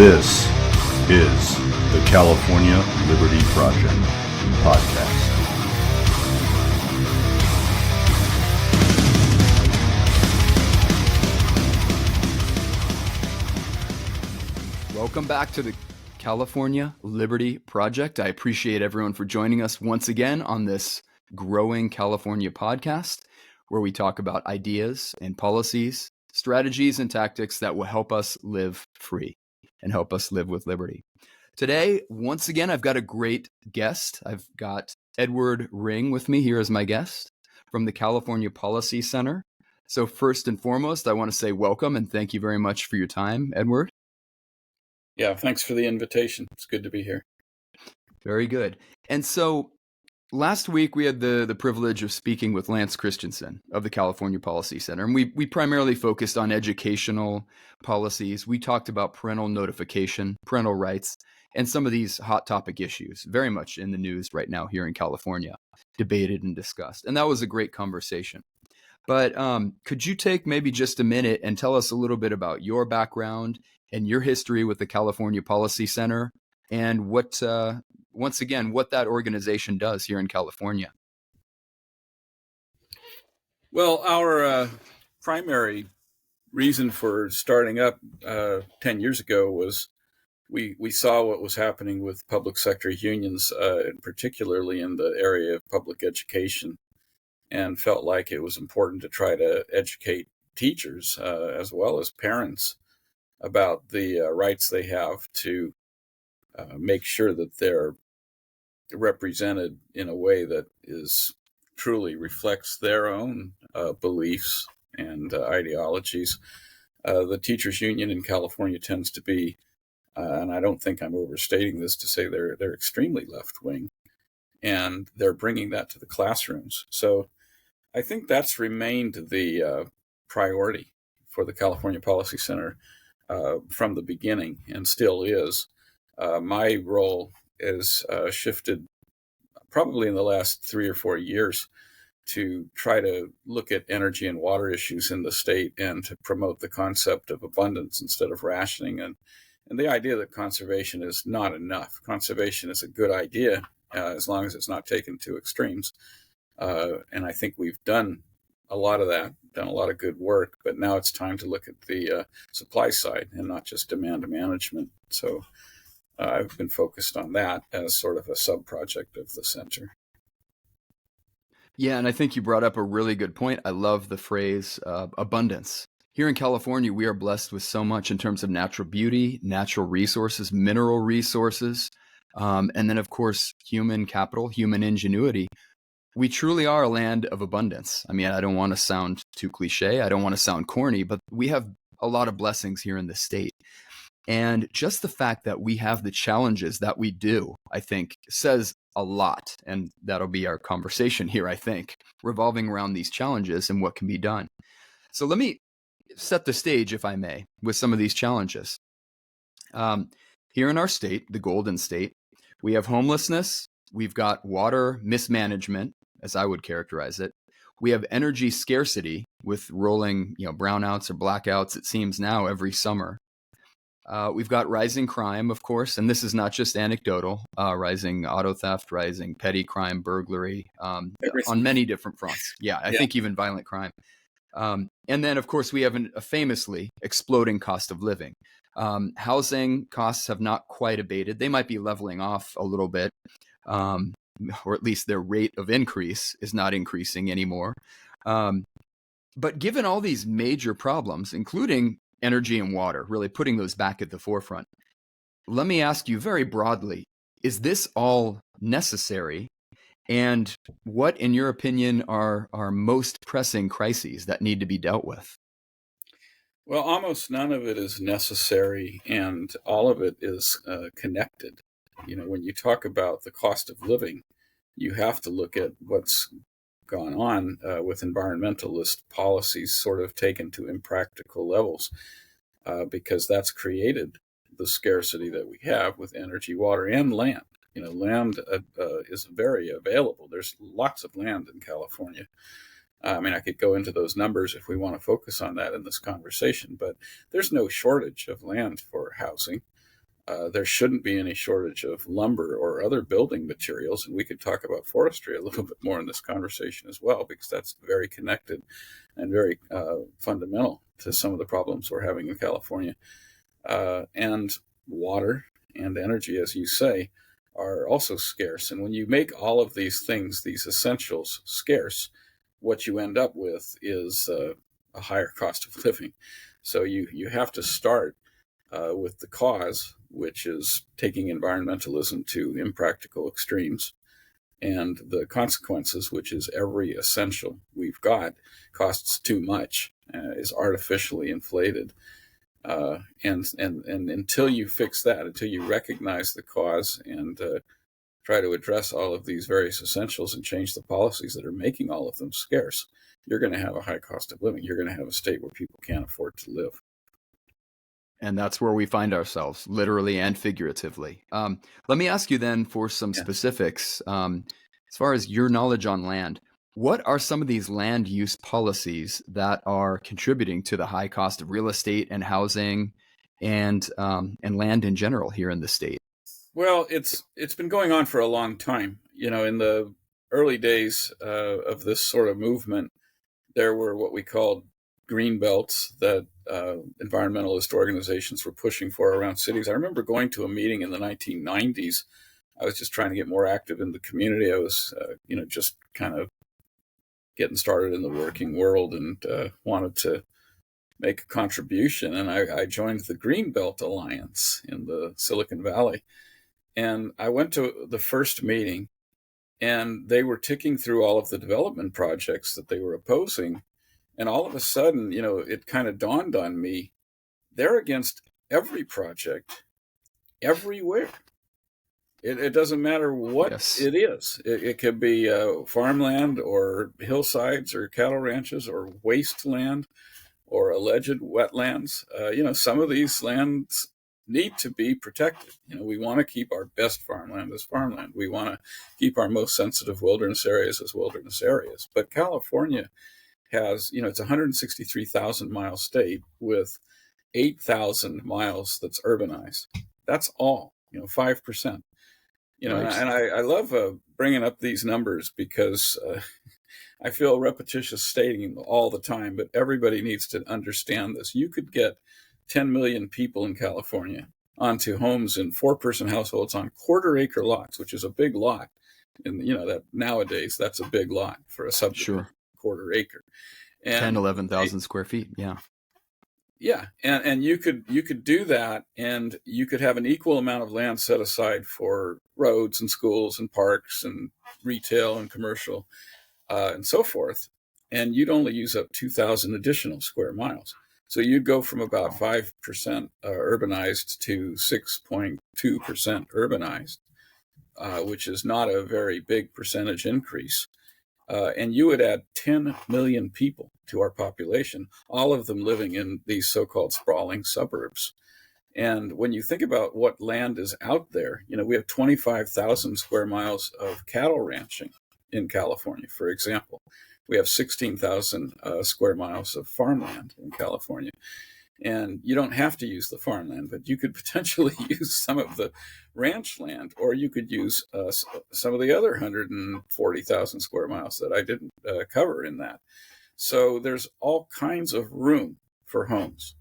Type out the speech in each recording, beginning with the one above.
This is the California Liberty Project podcast. Welcome back to the California Liberty Project. I appreciate everyone for joining us once again on this growing California podcast, where we talk about ideas and policies, strategies and tactics that will help us live free and help us live with liberty. Today, once again, I've got a great guest. I've got Edward Ring with me here as my guest from the California Policy Center. So first and foremost, I want to say welcome and thank you very much for your time, Edward. Yeah, thanks for the invitation. It's good to be here. Very good. And so last week we had the privilege of speaking with Lance Christensen of the California Policy Center, and we primarily focused on educational policies. We talked about parental notification, parental rights, and some of these hot topic issues, very much in the news right now here in California, debated and discussed. And that was a great conversation. But could you take maybe just a minute and tell us a little bit about your background and your history with the California Policy Center and what, once again, what that organization does here in California? Well, our primary reason for starting up 10 years ago was we saw what was happening with public sector unions, particularly in the area of public education, and felt like it was important to try to educate teachers as well as parents about the rights they have to make sure that they're represented in a way that is truly reflects their own beliefs and ideologies. The teachers union in California tends to be, and I don't think I'm overstating this to say they're extremely left-wing, and they're bringing that to the classrooms. So I think that's remained the priority for the California Policy Center from the beginning, and still is. My role is shifted probably in the last 3 or 4 years to try to look at energy and water issues in the state and to promote the concept of abundance instead of rationing, and the idea that conservation is not enough. Conservation is a good idea as long as it's not taken to extremes. And I think we've done a lot of that, done a lot of good work, but now it's time to look at the supply side and not just demand management. So I've been focused on that as sort of a sub-project of the center. Yeah, and I think you brought up a really good point. I love the phrase abundance. Here in California, we are blessed with so much in terms of natural beauty, natural resources, mineral resources, and then, of course, human capital, human ingenuity. We truly are a land of abundance. I mean, I don't want to sound too cliche. I don't want to sound corny, but we have a lot of blessings here in the state. And just the fact that we have the challenges that we do, I think, says a lot. And that'll be our conversation here, I think, revolving around these challenges and what can be done. So let me set the stage, if I may, with some of these challenges. Here in our state, the Golden State, we have homelessness. We've got water mismanagement, as I would characterize it. We have energy scarcity with rolling, brownouts or blackouts, it seems now, every summer. We've got rising crime, of course, and this is not just anecdotal, rising auto theft, rising petty crime, burglary, on many different fronts. Yeah, I think even violent crime. And then, of course, we have a famously exploding cost of living. Housing costs have not quite abated. They might be leveling off a little bit, or at least their rate of increase is not increasing anymore. But given all these major problems, including energy and water, really putting those back at the forefront, let me ask you very broadly, is this all necessary? And what, in your opinion, are most pressing crises that need to be dealt with? Well, almost none of it is necessary, and all of it is connected. When you talk about the cost of living, you have to look at what's gone on with environmentalist policies sort of taken to impractical levels, because that's created the scarcity that we have with energy, water, and land. Land is very available. There's lots of land in California. I mean, I could go into those numbers if we want to focus on that in this conversation, but there's no shortage of land for housing. There shouldn't be any shortage of lumber or other building materials. And we could talk about forestry a little bit more in this conversation as well, because that's very connected and very fundamental to some of the problems we're having in California. And water and energy, as you say, are also scarce. And when you make all of these things, these essentials, scarce, what you end up with is a higher cost of living. So you have to start with the cause, which is taking environmentalism to impractical extremes, and the consequences, which is every essential we've got costs too much, is artificially inflated. And until you fix that, until you recognize the cause and try to address all of these various essentials and change the policies that are making all of them scarce, you're going to have a high cost of living. You're going to have a state where people can't afford to live. And that's where we find ourselves, literally and figuratively. Let me ask you then for some specifics. As far as your knowledge on land, what are some of these land use policies that are contributing to the high cost of real estate and housing and land in general here in the state? Well, it's been going on for a long time. In the early days of this sort of movement, there were what we called green belts that environmentalist organizations were pushing for around cities. I remember going to a meeting in the 1990s. I was just trying to get more active in the community. I was, just kind of getting started in the working world and wanted to make a contribution. And I joined the Greenbelt Alliance in the Silicon Valley. And I went to the first meeting, and they were ticking through all of the development projects that they were opposing. And all of a sudden, it kind of dawned on me, they're against every project, everywhere. It doesn't matter what it is. It could be farmland or hillsides or cattle ranches or wasteland or alleged wetlands. Some of these lands need to be protected. We want to keep our best farmland as farmland. We want to keep our most sensitive wilderness areas as wilderness areas. But California has, it's a 163,000 mile state with 8,000 miles that's urbanized. That's all, 5%. Right. And I love bringing up these numbers because I feel repetitious stating them all the time, but everybody needs to understand this. You could get 10 million people in California onto homes in 4-person households on quarter-acre lots, which is a big lot. And, that nowadays, that's a big lot for a subdivision. Sure. Quarter acre. And 10, 11,000 square feet. Yeah. Yeah. And you could do that, and you could have an equal amount of land set aside for roads and schools and parks and retail and commercial and so forth. And you'd only use up 2,000 additional square miles. So you'd go from about 5% urbanized to 6.2% urbanized, which is not a very big percentage increase. And you would add 10 million people to our population, all of them living in these so-called sprawling suburbs. And when you think about what land is out there, we have 25,000 square miles of cattle ranching in California, for example. We have 16,000 square miles of farmland in California. And you don't have to use the farmland, but you could potentially use some of the ranch land, or you could use some of the other 140,000 square miles that I didn't cover in that. So there's all kinds of room for homes.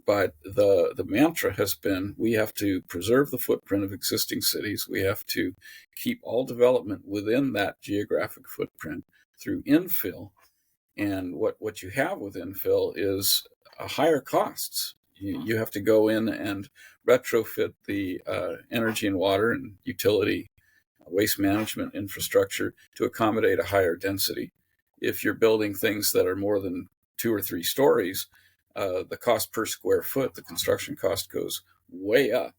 But the mantra has been, we have to preserve the footprint of existing cities. We have to keep all development within that geographic footprint through infill. And what you have with infill is higher costs. You have to go in and retrofit the energy and water and utility waste management infrastructure to accommodate a higher density. If you're building things that are more than 2 or 3 stories, the cost per square foot, the construction cost goes way up.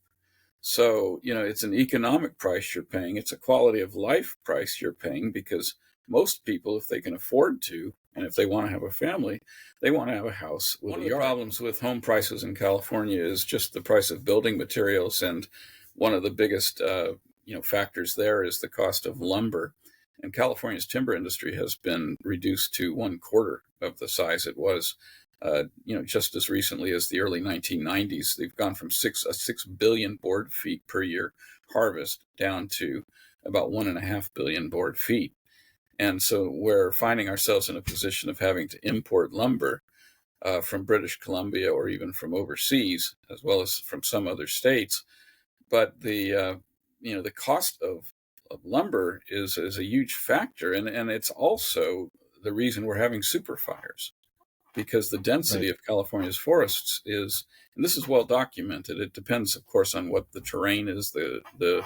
So, it's an economic price you're paying. It's a quality of life price you're paying, because most people, if they can afford to, and if they want to have a family, they want to have a house with a yard. One of the problems with home prices in California is just the price of building materials. And one of the biggest factors there is the cost of lumber. And California's timber industry has been reduced to 1/4 of the size it was just as recently as the early 1990s, they've gone from 6 billion board feet per year harvest down to about 1.5 billion board feet. And so we're finding ourselves in a position of having to import lumber from British Columbia or even from overseas, as well as from some other states. But the cost of lumber is a huge factor, and it's also the reason we're having super fires, because the density Right. of California's forests is, and this is well documented. It depends, of course, on what the terrain is, the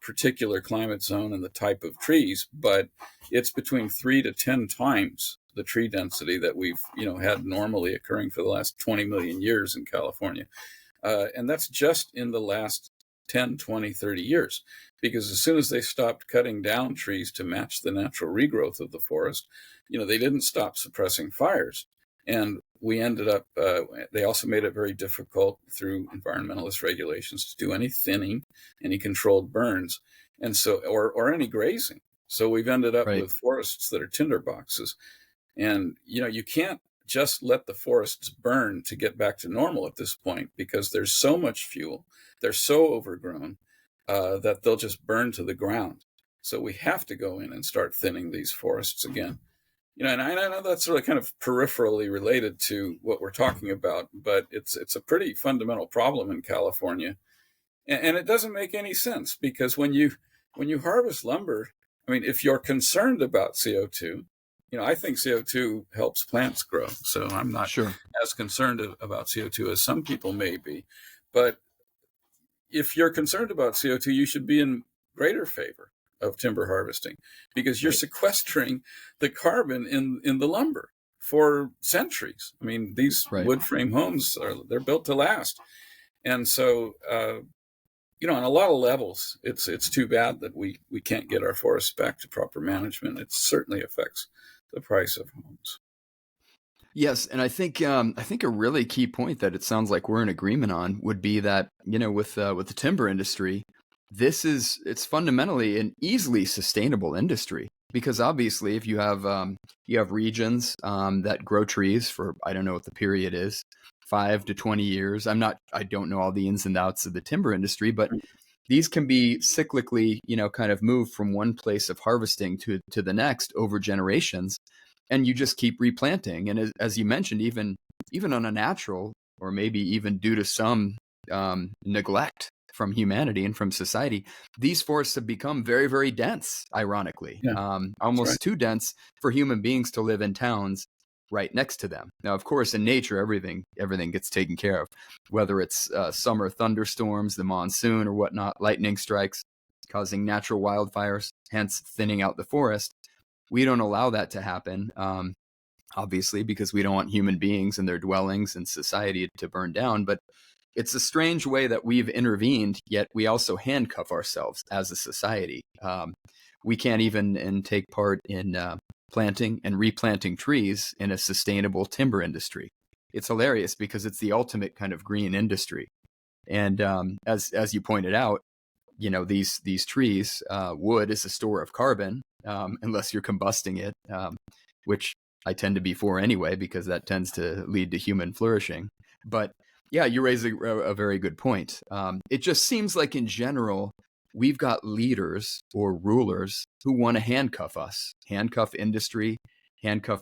particular climate zone, and the type of trees, but it's between 3 to 10 times the tree density that we've had normally occurring for the last 20 million years in California. And that's just in the last 10, 20, 30 years. Because as soon as they stopped cutting down trees to match the natural regrowth of the forest, they didn't stop suppressing fires. And we ended up, they also made it very difficult through environmentalist regulations to do any thinning, any controlled burns, and so, or any grazing. So we've ended up Right. with forests that are tinderboxes. And, you can't just let the forests burn to get back to normal at this point, because there's so much fuel. They're so overgrown that they'll just burn to the ground. So we have to go in and start thinning these forests again. And I know that's sort of kind of peripherally related to what we're talking about, but it's a pretty fundamental problem in California. And it doesn't make any sense, because when you harvest lumber, I mean, if you're concerned about CO2, I think CO2 helps plants grow. So I'm not Sure. as concerned about CO2 as some people may be. But if you're concerned about CO2, you should be in greater favor of timber harvesting, because you're Right. sequestering the carbon in the lumber for centuries. I mean, these Right. wood frame homes they're built to last. And so, on a lot of levels, it's too bad that we can't get our forests back to proper management. It certainly affects the price of homes. Yes, and I think a really key point that it sounds like we're in agreement on would be that, with the timber industry, it's fundamentally an easily sustainable industry, because obviously if you have regions that grow trees for, I don't know what the period is, 5 to 20 years. I don't know all the ins and outs of the timber industry, but these can be cyclically, kind of moved from one place of harvesting to the next over generations, and you just keep replanting. And as you mentioned, even on a natural, or maybe even due to some neglect from humanity and from society, these forests have become very, very dense, ironically, Yeah, that's right. almost too dense for human beings to live in towns right next to them. Now, of course, in nature, everything gets taken care of, whether it's summer thunderstorms, the monsoon, or whatnot, lightning strikes causing natural wildfires, hence thinning out the forest. We don't allow that to happen, obviously, because we don't want human beings and their dwellings and society to burn down. But it's a strange way that we've intervened, yet we also handcuff ourselves as a society. We can't even take part in planting and replanting trees in a sustainable timber industry. It's hilarious, because it's the ultimate kind of green industry. And as you pointed out, these trees, wood is a store of carbon, unless you're combusting it, which I tend to be for anyway, because that tends to lead to human flourishing. But yeah, you raise a very good point. It just seems like in general, we've got leaders or rulers who want to handcuff us, handcuff industry, handcuff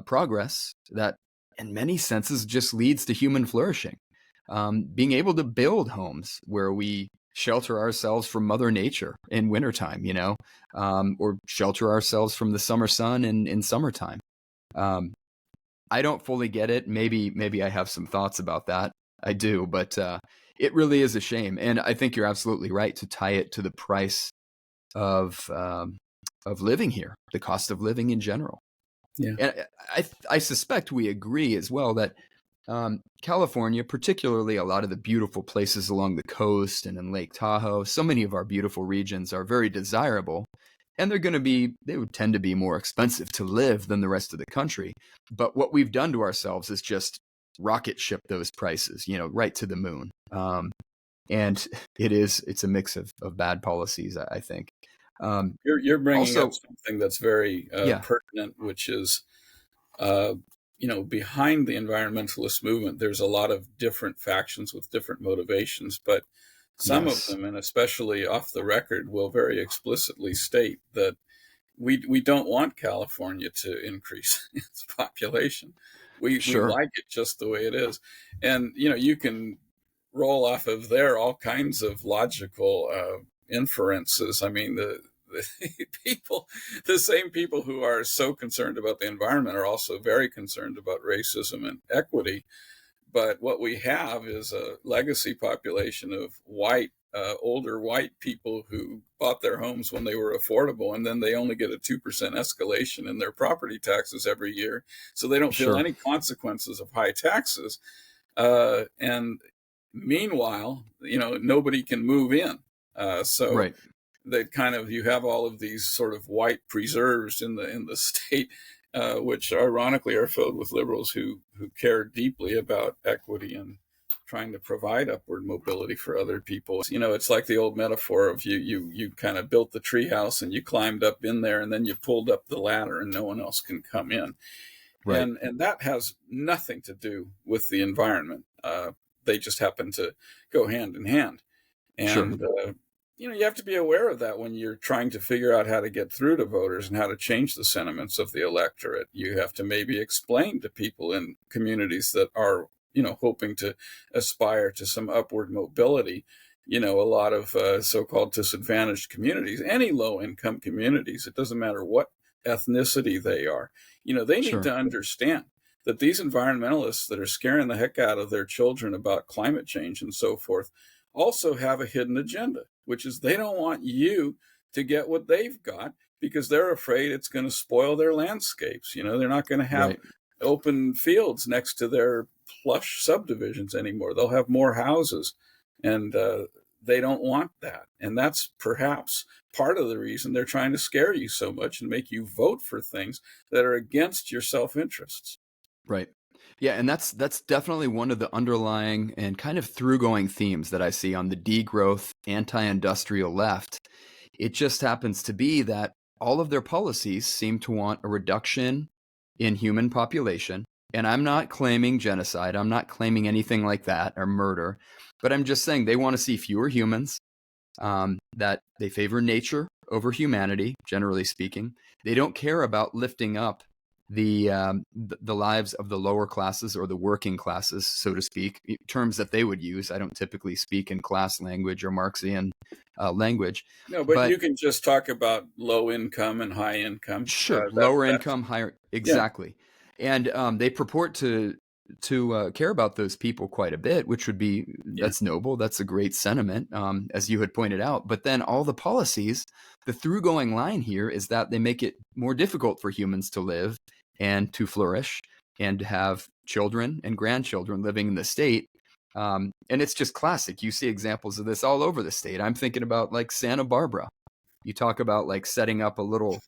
progress that in many senses just leads to human flourishing. Being able to build homes where we shelter ourselves from Mother Nature in wintertime, or shelter ourselves from the summer sun in summertime. I don't fully get it. Maybe I have some thoughts about that. I do, but it really is a shame. And I think you're absolutely right to tie it to the price of living here, the cost of living in general. Yeah. And I suspect we agree as well that California, particularly a lot of the beautiful places along the coast and in Lake Tahoe, so many of our beautiful regions are very desirable, and they would tend to be more expensive to live than the rest of the country. But what we've done to ourselves is just rocket ship those prices, right to the moon. And it's a mix of bad policies, I think. You're bringing up Also, something that's very yeah, pertinent, which is uh, behind the environmentalist movement, there's a lot of different factions with different motivations, but some of Yes. them, and especially off the record, will very explicitly state that we don't want California to increase its population. We Sure. like it just the way it is. And, you can roll off of there all kinds of logical inferences. I mean, the people, the same people who are so concerned about the environment are also very concerned about racism and equity. But what we have is a legacy population of older white people who bought their homes when they were affordable, and then they only get a 2% escalation in their property taxes every year. So they don't feel Sure. any consequences of high taxes. And meanwhile, nobody can move in. So Right. you have all of these sort of white preserves in the state, which ironically are filled with liberals who care deeply about equity and trying to provide upward mobility for other people. It's like the old metaphor of you kind of built the treehouse and you climbed up in there, and then you pulled up the ladder and no one else can come in. Right. And that has nothing to do with the environment. They just happen to go hand in hand. Sure. And you have to be aware of that when you're trying to figure out how to get through to voters and how to change the sentiments of the electorate. You have to maybe explain to people in communities that are, hoping to aspire to some upward mobility. A lot of so-called disadvantaged communities, any low-income communities, it doesn't matter what ethnicity they are, they need Sure. to understand that these environmentalists that are scaring the heck out of their children about climate change and so forth also have a hidden agenda, which is they don't want you to get what they've got because they're afraid it's going to spoil their landscapes. They're not going to have Right. open fields next to their plush subdivisions anymore. They'll have more houses, and they don't want that. And that's perhaps part of the reason they're trying to scare you so much and make you vote for things that are against your self-interests. Right. Yeah, and that's definitely one of the underlying and kind of through-going themes that I see on the degrowth, anti-industrial left. It just happens to be that all of their policies seem to want a reduction in human population. And I'm not claiming genocide. I'm not claiming anything like that or murder. But I'm just saying they want to see fewer humans, that they favor nature over humanity, generally speaking. They don't care about lifting up the lives of the lower classes or the working classes, so to speak, terms that they would use. I don't typically speak in class language or Marxian language. No, but But you can just talk about low income and high income. sure, lower That's income, higher, yeah. exactly. And they purport to care about those people quite a bit, which would be, Yeah. that's noble. That's a great sentiment, as you had pointed out. But then all the policies, the through-going line here is that they make it more difficult for humans to live and to flourish and to have children and grandchildren living in the state. And it's just classic. You see examples of this all over the state. I'm thinking about like Santa Barbara. You talk about like setting up a little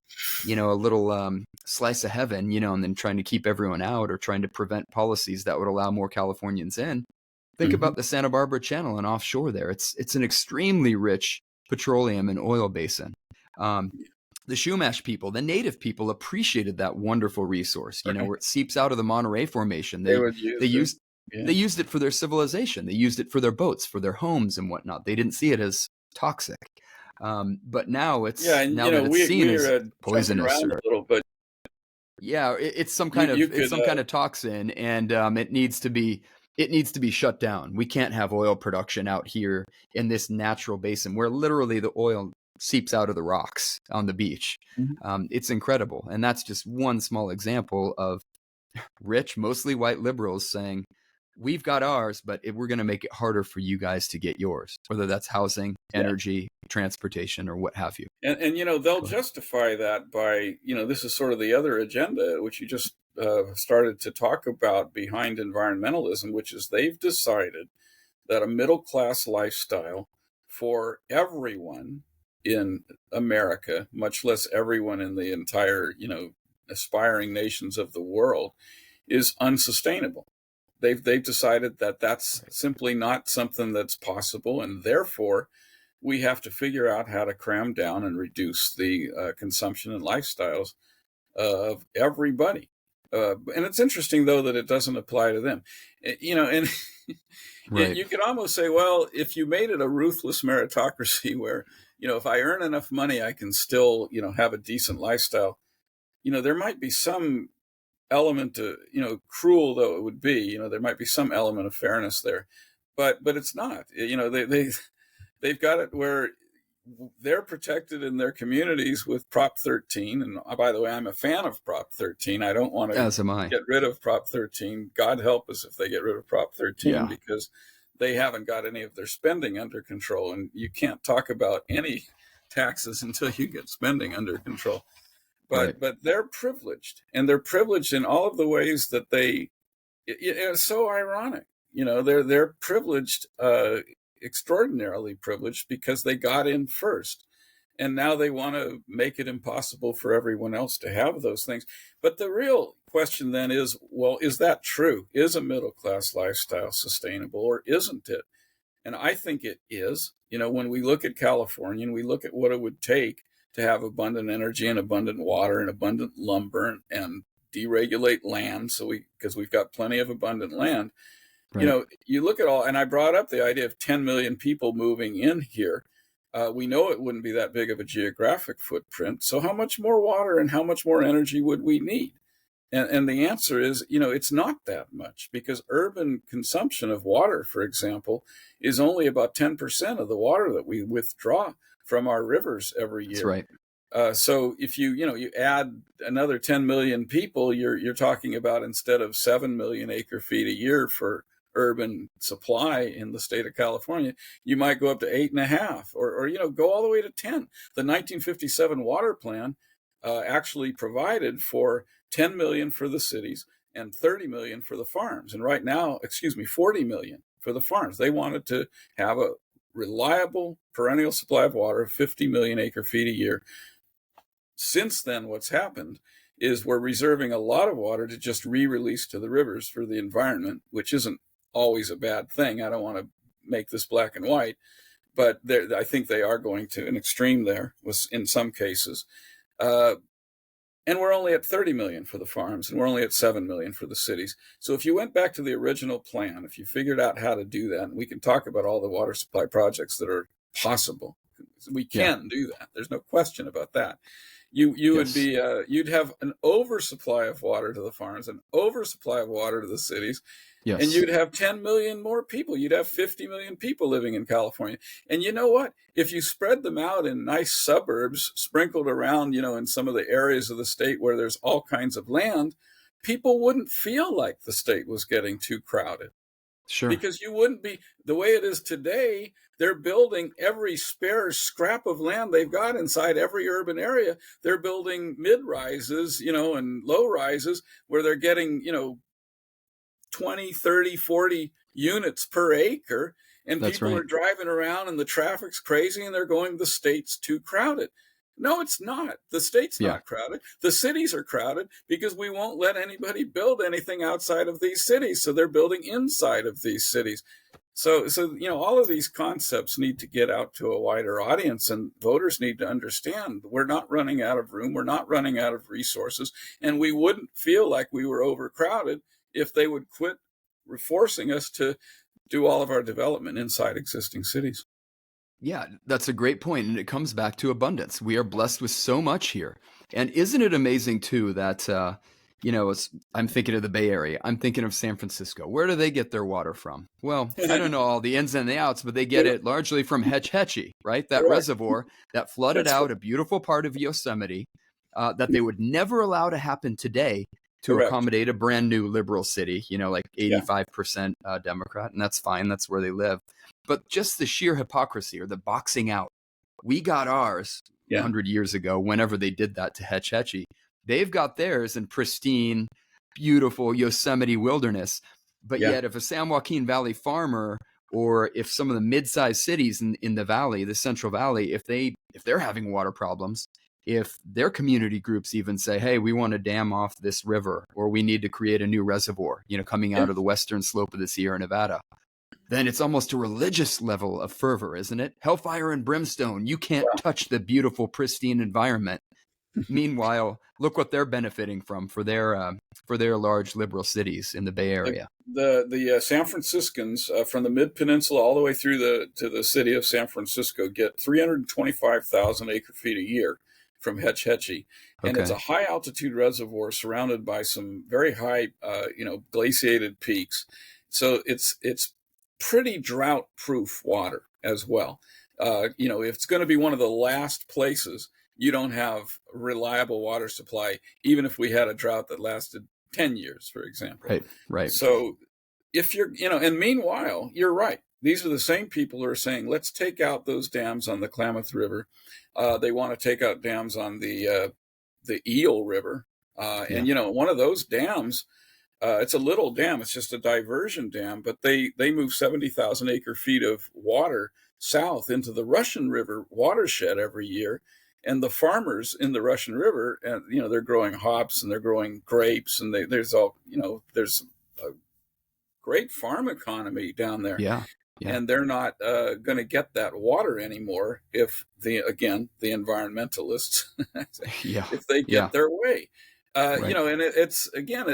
slice of heaven, and then trying to keep everyone out or trying to prevent policies that would allow more Californians in. Think Hmm. about the Santa Barbara Channel and offshore there. It's an extremely rich petroleum and oil basin. The Chumash people, the native people, appreciated that wonderful resource, Right. where it seeps out of the Monterey Formation. They would They use it. used Yeah. they used it for their civilization. They used it for their boats, for their homes and whatnot. They didn't see it as toxic. But now Yeah, and now that it's seen we as are jumping poisonous, around or a little, but yeah, it's some you kind of could toxin, and it needs to be shut down. We can't have oil production out here in this natural basin where literally the oil seeps out of the rocks on the beach. Mhm. It's incredible, and that's just one small example of rich, mostly white liberals saying, we've got ours, but we're going to make it harder for you guys to get yours, whether that's housing, Yeah. energy, transportation, or what have you. And they'll Go ahead. justify that by, this is sort of the other agenda, which you just started to talk about behind environmentalism, which is they've decided that a middle class lifestyle for everyone in America, much less everyone in the entire, aspiring nations of the world, is unsustainable. They've decided that that's simply not something that's possible, and therefore we have to figure out how to cram down and reduce the consumption and lifestyles of everybody. And it's interesting, though, that it doesn't apply to them. And Right. you could almost say, well, if you made it a ruthless meritocracy where, if I earn enough money, I can still, have a decent lifestyle. There might be some element to, cruel though it would be, there might be some element of fairness there, but it's not. They've got it where they're protected in their communities with Prop 13. And by the way, I'm a fan of Prop 13. I don't want to As am I. get rid of Prop 13. God help us if they get rid of Prop 13, because they haven't got any of their spending under control. And you can't talk about any taxes until you get spending under control. But they're privileged, and they're privileged in all of the ways that it's so ironic. They're privileged, extraordinarily privileged, because they got in first. And now they want to make it impossible for everyone else to have those things. But the real question then is, well, is that true? Is a middle class lifestyle sustainable, or isn't it? And I think it is. When we look at California and we look at what it would take to have abundant energy and abundant water and abundant lumber and deregulate land, because we've got plenty of abundant land. Right. You look at all, and I brought up the idea of 10 million people moving in here. We know it wouldn't be that big of a geographic footprint. So how much more water and how much more energy would we need? And the answer is, it's not that much, because urban consumption of water, for example, is only about 10% of the water that we withdraw from our rivers every year. That's right. So if you add another 10 million people, you're talking about, instead of 7 million acre feet a year for urban supply in the state of California, you might go up to 8.5, or go all the way to 10. The 1957 water plan actually provided for 10 million for the cities and 30 million for the farms. And right now, 40 million for the farms. They wanted to have a reliable perennial supply of water of 50 million acre feet a year. Since then, what's happened is we're reserving a lot of water to just re-release to the rivers for the environment, which isn't always a bad thing. I don't want to make this black and white, but I think they are going to an extreme there in some cases. And we're only at 30 million for the farms, and we're only at 7 million for the cities. So if you went back to the original plan, if you figured out how to do that, and we can talk about all the water supply projects that are possible, we can do that. There's no question about that. You would be, you'd have an oversupply of water to the farms, an oversupply of water to the cities. Yes. And you'd have 10 million more people. You'd have 50 million people living in California. And you know what? If you spread them out in nice suburbs sprinkled around, in some of the areas of the state where there's all kinds of land, people wouldn't feel like the state was getting too crowded. Sure. Because you wouldn't be, the way it is today, they're building every spare scrap of land they've got inside every urban area. They're building mid-rises, and low-rises where they're getting, 20, 30, 40 units per acre. And That's people right. are driving around and the traffic's crazy and they're going, the state's too crowded. No, it's not. The state's not crowded. The cities are crowded because we won't let anybody build anything outside of these cities. So they're building inside of these cities. So all of these concepts need to get out to a wider audience, and voters need to understand we're not running out of room. We're not running out of resources. And we wouldn't feel like we were overcrowded if they would quit forcing us to do all of our development inside existing cities. Yeah, that's a great point. And it comes back to abundance. We are blessed with so much here. And isn't it amazing, too, that, I'm thinking of the Bay Area. I'm thinking of San Francisco. Where do they get their water from? Well, I don't know all the ins and the outs, but they get it largely from Hetch Hetchy, right? That reservoir that flooded out a beautiful part of Yosemite that they would never allow to happen today to accommodate a brand new liberal city, like 85% Democrat. And that's fine. That's where they live. But just the sheer hypocrisy, or the boxing out. We got ours 100 years ago, whenever they did that to Hetch Hetchy. They've got theirs in pristine, beautiful Yosemite wilderness. But yet if a San Joaquin Valley farmer, or if some of the mid-sized cities in the valley, the Central Valley, if they're having water problems, if their community groups even say, hey, we want to dam off this river, or we need to create a new reservoir, coming out of the western slope of the Sierra Nevada, then it's almost a religious level of fervor, isn't it? Hellfire and brimstone. You can't touch the beautiful, pristine environment. Meanwhile, look what they're benefiting from for their large liberal cities in the Bay The Area. the San Franciscans from the Mid Peninsula all the way through to the city of San Francisco get 325,000 acre feet a year from Hetch Hetchy, and it's Okay. a high altitude reservoir surrounded by some very high, glaciated peaks. So it's pretty drought proof water as well. If it's going to be one of the last places you don't have reliable water supply, even if we had a drought that lasted 10 years, for example. Right. Right. So if and meanwhile, you're right. These are the same people who are saying, let's take out those dams on the Klamath River. They want to take out dams on the Eel River. Yeah. And one of those dams, it's a little dam. It's just a diversion dam, but they move 70,000 acre feet of water south into the Russian River watershed every year. And the farmers in the Russian River, and they're growing hops and they're growing grapes, and there's a great farm economy down there. Yeah. Yeah. And they're not going to get that water anymore if the environmentalists, Yeah. if they Yeah. get their way. Right. And it's again,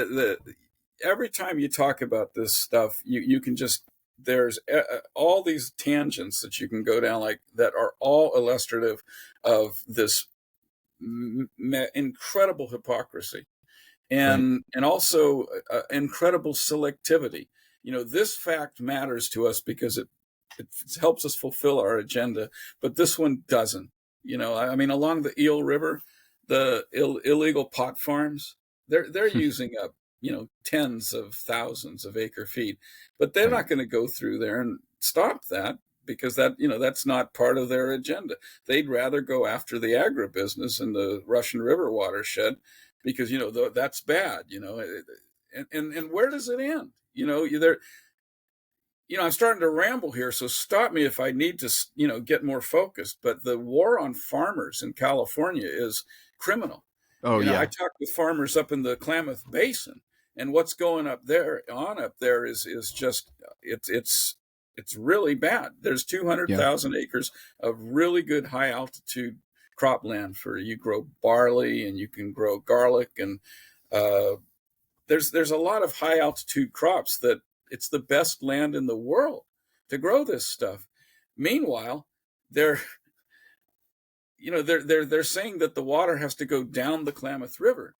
every time you talk about this stuff, you can just, there's all these tangents that you can go down, like that are all illustrative of this incredible hypocrisy Right. and also incredible selectivity. This fact matters to us because it helps us fulfill our agenda, but this one doesn't. I mean, along the Eel River, the illegal pot farms, they're using up tens of thousands of acre feet, but they're Right. not going to go through there and stop that, because that's not part of their agenda. They'd rather go after the agribusiness in the Russian River watershed, because that's bad. And where does it end? I'm starting to ramble here, so stop me if I need to get more focused. But the war on farmers in California is criminal. Oh, I yeah. talked with farmers up in the Klamath Basin, and what's going up there is just it's really bad. There's Yeah. 200,000 acres of really good high altitude cropland for you grow barley and you can grow garlic, and there's a lot of high altitude crops that it's the best land in the world to grow this stuff. Meanwhile, they're they're saying that the water has to go down the Klamath River.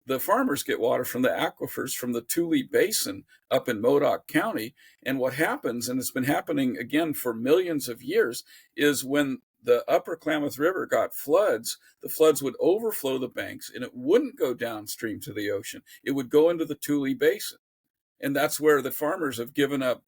The farmers get water from the aquifers from the Tule Basin up in Modoc County. And what happens, and it's been happening again for millions of years, is when the upper Klamath River got floods, the floods would overflow the banks and it wouldn't go downstream to the ocean. It would go into the Tule Basin. And that's where the farmers have given up,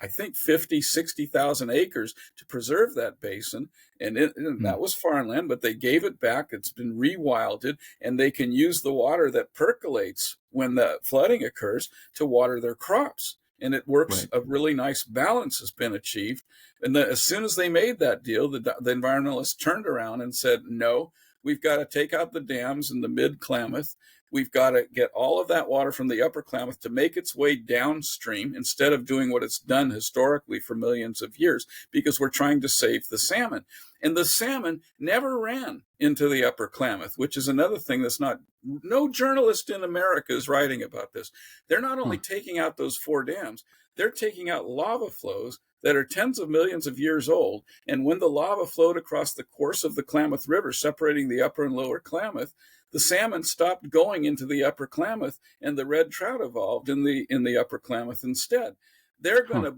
I think, 50, 60,000 acres to preserve that basin. And that was farmland, but they gave it back. It's been rewilded, and they can use the water that percolates when the flooding occurs to water their crops. And it works. Right. A really nice balance has been achieved. And as soon as they made that deal, the environmentalists turned around and said, no, we've got to take out the dams in the mid Klamath. We've got to get all of that water from the upper Klamath to make its way downstream instead of doing what it's done historically for millions of years, because we're trying to save the salmon. And the salmon never ran into the upper Klamath, which is another thing that's no journalist in America is writing about this. They're not only taking out those 4 dams, they're taking out lava flows that are tens of millions of years old. And when the lava flowed across the course of the Klamath River, separating the upper and lower Klamath, the salmon stopped going into the upper Klamath, and the red trout evolved in the upper Klamath instead. They're going to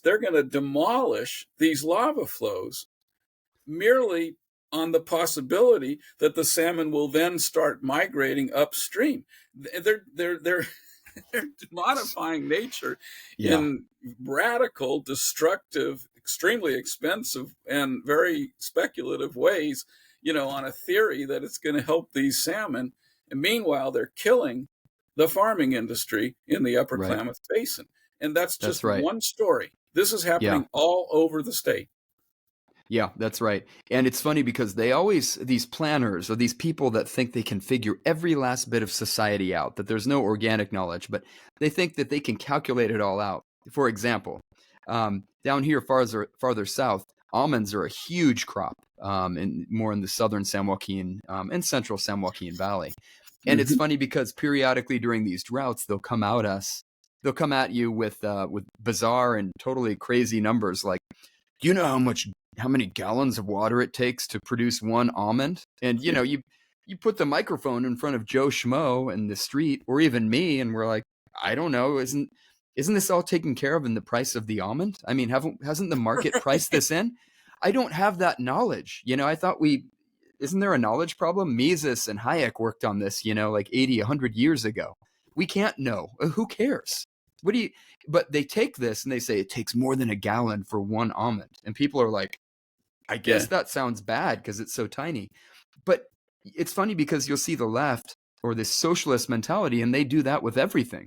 they're going to demolish these lava flows merely on the possibility that the salmon will then start migrating upstream. They're modifying nature in radical, destructive, extremely expensive, and very speculative ways, on a theory that it's going to help these salmon. And meanwhile, they're killing the farming industry in the upper Klamath Basin. And that's just one story. This is happening all over the state. Yeah, that's right. And it's funny because these planners or these people that think they can figure every last bit of society out, that there's no organic knowledge, but they think that they can calculate it all out. For example, down here farther south, almonds are a huge crop, more in the southern San Joaquin and central San Joaquin Valley. And it's funny because periodically during these droughts, they'll come at you with bizarre and totally crazy numbers. Like, do you know how many gallons of water it takes to produce one almond? And you put the microphone in front of Joe Schmo in the street, or even me, and we're like, I don't know, isn't this all taken care of in the price of the almond? I mean, hasn't the market priced this in? I don't have that knowledge. I thought isn't there a knowledge problem? Mises and Hayek worked on this, like 80, 100 years ago. We can't know. Who cares? But they take this and they say it takes more than a gallon for one almond. And people are like, I guess that sounds bad because it's so tiny. But it's funny because you'll see the left or this socialist mentality, and they do that with everything.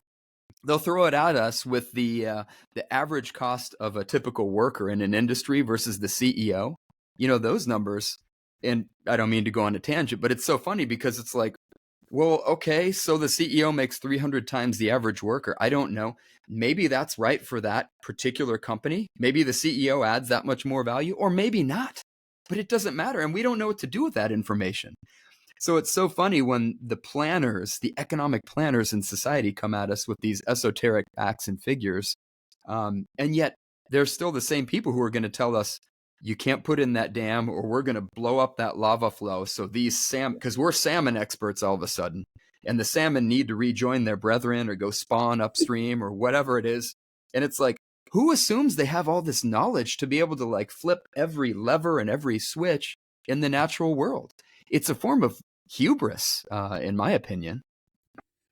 They'll throw it at us with the average cost of a typical worker in an industry versus the CEO. Those numbers. And I don't mean to go on a tangent, but it's so funny because it's like, well, okay, so the CEO makes 300 times the average worker. I don't know. Maybe that's right for that particular company. Maybe the CEO adds that much more value, or maybe not. But it doesn't matter. And we don't know what to do with that information. So it's so funny when the economic planners in society come at us with these esoteric facts and figures. And yet they're still the same people who are going to tell us, you can't put in that dam or we're going to blow up that lava flow. So because we're salmon experts all of a sudden, and the salmon need to rejoin their brethren or go spawn upstream or whatever it is. And it's like, who assumes they have all this knowledge to be able to like flip every lever and every switch in the natural world? It's a form of hubris, in my opinion.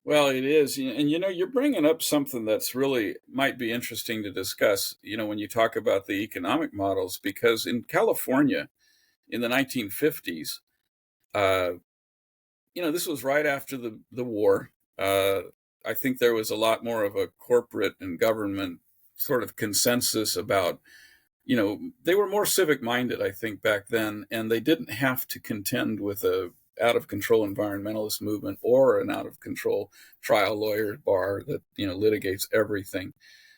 Well, it is. And, you're bringing up something that's really might be interesting to discuss, when you talk about the economic models, because in California in the 1950s, this was right after the war. I think there was a lot more of a corporate and government sort of consensus about, they were more civic minded, I think, back then, and they didn't have to contend with a out of control environmentalist movement or an out of control trial lawyer bar that litigates everything.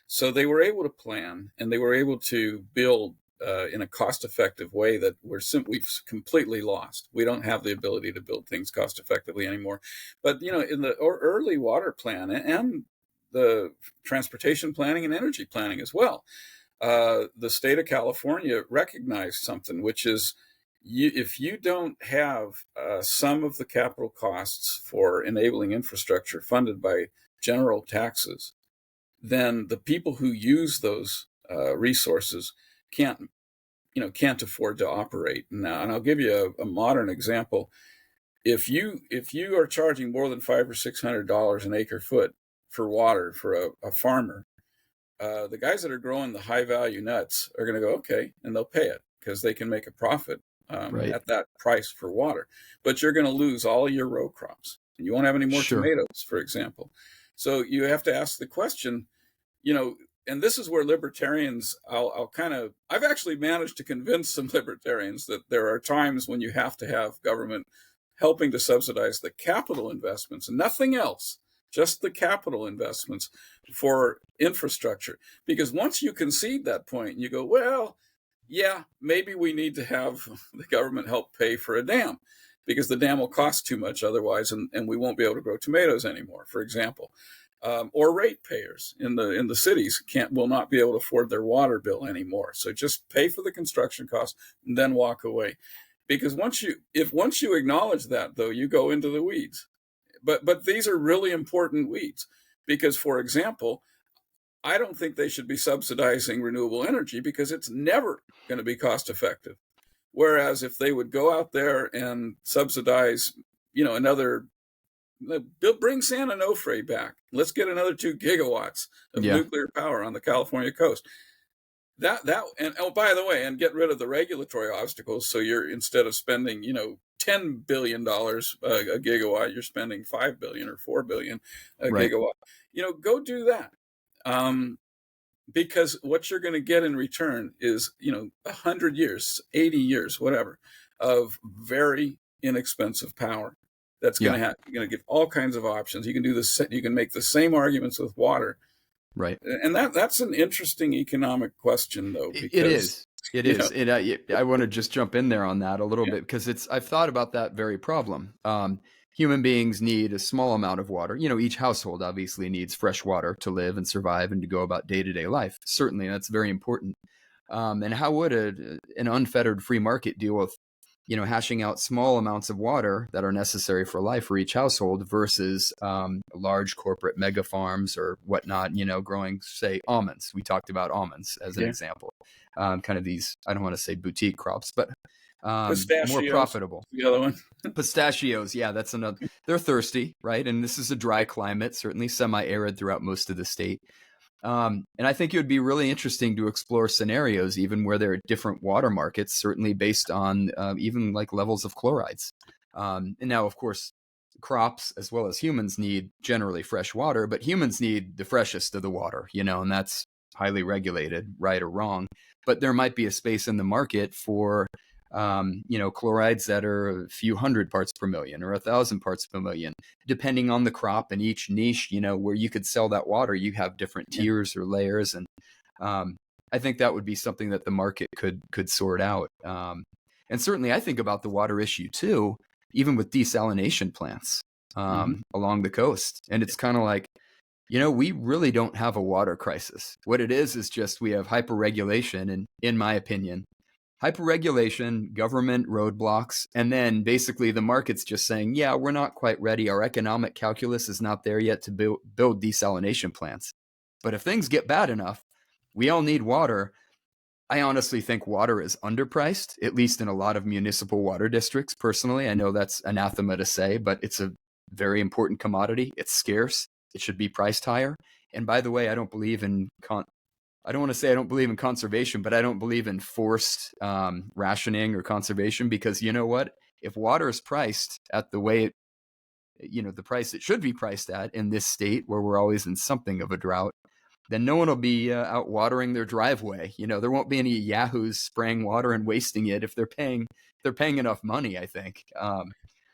So they were able to plan, and they were able to build in a cost effective way that we've completely lost. We don't have the ability to build things cost effectively anymore. But in the early water plan and the transportation planning and energy planning as well, the state of California recognized something, which is, if you don't have some of the capital costs for enabling infrastructure funded by general taxes, then the people who use those resources can't afford to operate. Now, and I'll give you a modern example. If you are charging more than $500 or $600 an acre foot for water for a farmer, the guys that are growing the high value nuts are going to go, okay, and they'll pay it because they can make a profit. Right. At that price for water, but you're going to lose all your row crops, and you won't have any more tomatoes, for example. So you have to ask the question, and this is where libertarians, I've actually managed to convince some libertarians that there are times when you have to have government helping to subsidize the capital investments and nothing else, just the capital investments for infrastructure. Because once you concede that point, you go, well, yeah, maybe we need to have the government help pay for a dam because the dam will cost too much otherwise, and we won't be able to grow tomatoes anymore, for example. Or ratepayers in the cities will not be able to afford their water bill anymore. So just pay for the construction cost and then walk away. Because once you acknowledge that, though, you go into the weeds. But these are really important weeds because, for example, I don't think they should be subsidizing renewable energy because it's never going to be cost effective. Whereas if they would go out there and subsidize, bring San Onofre back. Let's get another 2 gigawatts of nuclear power on the California coast. And by the way, and get rid of the regulatory obstacles. So you're, instead of spending, $10 billion a gigawatt, you're spending $5 billion or $4 billion a gigawatt. Go do that. Because what you're going to get in return is, 100 years, 80 years, whatever, of very inexpensive power. That's going to you're going to get all kinds of options. You can do this. You can make the same arguments with water. Right. And that's an interesting economic question, though. Because it is. It You is. know? And I want to just jump in there on that a little Yeah. bit because I've thought about that very problem. Human beings need a small amount of water. Each household obviously needs fresh water to live and survive and to go about day-to-day life. Certainly, that's very important. And how would an unfettered free market deal with, hashing out small amounts of water that are necessary for life for each household versus large corporate mega farms or whatnot, growing, say, almonds. We talked about almonds as an Yeah. example. Kind of these, I don't want to say boutique crops, but more Pistachios, profitable. the other one. Pistachios, yeah, that's another. They're thirsty, right? And this is a dry climate, certainly semi-arid throughout most of the state. And I think it would be really interesting to explore scenarios, even where there are different water markets, certainly based on even like levels of chlorides. And now, of course, crops as well as humans need generally fresh water, but humans need the freshest of the water, and that's highly regulated, right or wrong. But there might be a space in the market for chlorides that are a few hundred parts per million or 1,000 parts per million, depending on the crop and each niche, where you could sell that water. You have different Yeah. tiers or layers. And I think that would be something that the market could sort out. And certainly I think about the water issue too, even with desalination plants along the coast. And it's kind of like, we really don't have a water crisis. What it is just we have hyperregulation. And in my opinion, hyperregulation, government roadblocks, and then basically the market's just saying, yeah, we're not quite ready. Our economic calculus is not there yet to build desalination plants. But if things get bad enough, we all need water. I honestly think water is underpriced, at least in a lot of municipal water districts. Personally, I know that's anathema to say, but it's a very important commodity. It's scarce. It should be priced higher. And by the way, I don't believe in I don't want to say I don't believe in conservation, but I don't believe in forced rationing or conservation, because you know what? If water is priced at the way the price it should be priced at in this state where we're always in something of a drought, then no one will be out watering their driveway. There won't be any yahoos spraying water and wasting it if they're paying enough money, I think.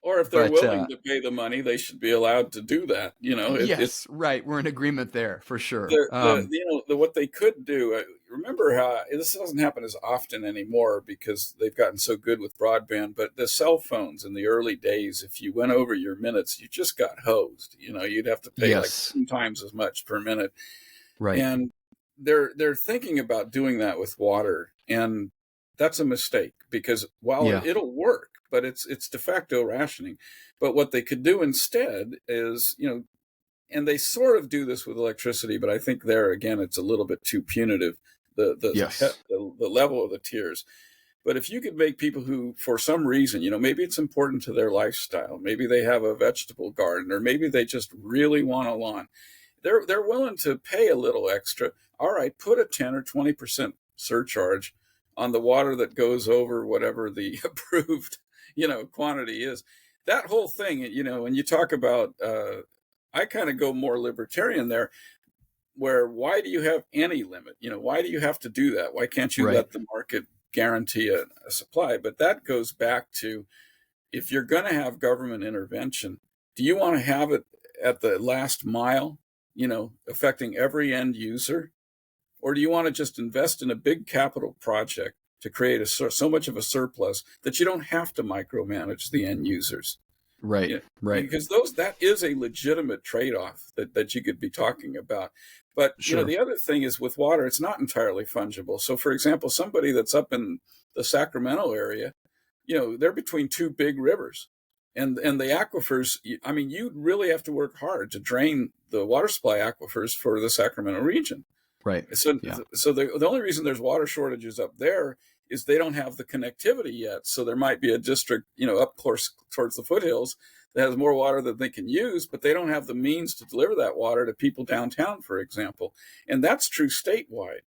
Or if they're But willing to pay the money, they should be allowed to do that. yes, right. We're in agreement there for sure. What they could do. Remember how this doesn't happen as often anymore because they've gotten so good with broadband. But the cell phones in the early days, if you went over your minutes, you just got hosed. You'd have to pay like Yes, 10 times as much per minute. right. And they're thinking about doing that with water, and that's a mistake because while Yeah, it'll work, but it's de facto rationing. But what they could do instead is, and they sort of do this with electricity, but I think there again it's a little bit too punitive, yes, the level of the tiers. But if you could make people who, for some reason, maybe it's important to their lifestyle, maybe they have a vegetable garden, or maybe they just really want a lawn, they're willing to pay a little extra. All right, put a 10 or 20% surcharge on the water that goes over whatever the approved, quantity is. That whole thing, when you talk about, I kind of go more libertarian there, where why do you have any limit? Why do you have to do that? Why can't you right, let the market guarantee a supply? But that goes back to, if you're going to have government intervention, do you want to have it at the last mile, affecting every end user? Or do you want to just invest in a big capital project to create so much of a surplus that you don't have to micromanage the end users? right, Yeah, right. because that is a legitimate trade-off that you could be talking about. But Sure. the other thing is with water, it's not entirely fungible. So, for example, somebody that's up in the Sacramento area, they're between two big rivers, and the aquifers. I mean, you really have to work hard to drain the water supply aquifers for the Sacramento region. Right. So, Yeah. the only reason there's water shortages up there is they don't have the connectivity yet. So there might be a district, up close towards the foothills that has more water than they can use, but they don't have the means to deliver that water to people downtown, for example. And that's true statewide.